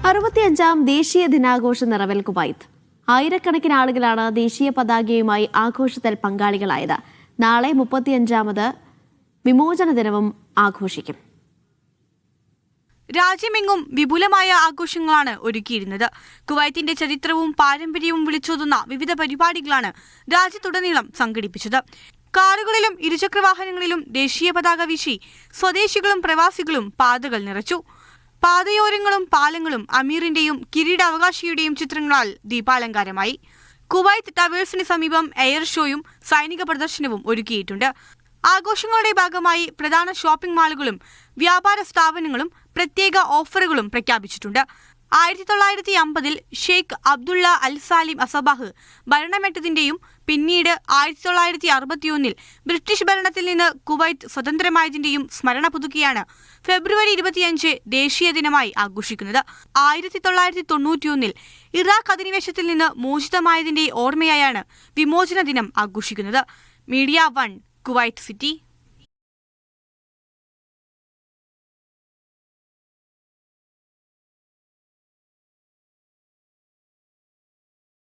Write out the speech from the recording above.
65ാം ദേശീയ ദിനാഘോഷ നിറവിൽ കുവൈത്ത്. ആയിരക്കണക്കിന് ആളുകളാണ് ദേശീയ പതാകയുമായി ആഘോഷത്തിൽ പങ്കാളികളായത്. നാളെ 35ാമത് വിമോചന ദിനവും ആഘോഷിക്കും. രാജ്യമെങ്ങും വിപുലമായ ആഘോഷങ്ങളാണ് ഒരുക്കിയിരുന്നത്. കുവൈത്തിന്റെ ചരിത്രവും പാരമ്പര്യവും വിളിച്ചോതുന്ന വിവിധ പരിപാടികളാണ് രാജ്യത്തുടനീളം സംഘടിപ്പിച്ചത്. കാറുകളിലും ഇരുചക്രവാഹനങ്ങളിലും ദേശീയ പതാക വീശി സ്വദേശികളും പ്രവാസികളും പാതകൾ നിറച്ചു. പാതയോരങ്ങളും പാലങ്ങളും അമീറിന്റെയും കിരീടാവകാശിയുടെയും ചിത്രങ്ങളാൽ ദീപാലങ്കാരമായി. കുവൈത്ത് ടവേഴ്സിന് സമീപം എയർ ഷോയും സൈനിക പ്രദർശനവും ഒരുക്കിയിട്ടുണ്ട്. ആഘോഷങ്ങളുടെ ഭാഗമായി പ്രധാന ഷോപ്പിംഗ് മാളുകളും വ്യാപാര സ്ഥാപനങ്ങളും പ്രത്യേക ഓഫറുകളും പ്രഖ്യാപിച്ചിട്ടുണ്ട്. 1950-ൽ ഷെയ്ഖ് അബ്ദുള്ള അൽ സാലിം അസബാഹ് ഭരണമേറ്റതിന്റെയും പിന്നീട് 1961-ൽ ബ്രിട്ടീഷ് ഭരണത്തിൽ നിന്ന് കുവൈത്ത് സ്വതന്ത്രമായതിന്റെയും സ്മരണ പുതുക്കിയാണ് ഫെബ്രുവരി 25 ദേശീയ ദിനമായി ആഘോഷിക്കുന്നത്. 1991-ൽ ഇറാഖ് അധിനിവേശത്തിൽ നിന്ന് മോചിതമായതിന്റെ ഓർമ്മയായാണ് വിമോചന ദിനം ആഘോഷിക്കുന്നത്. Media 1, Kuwait city.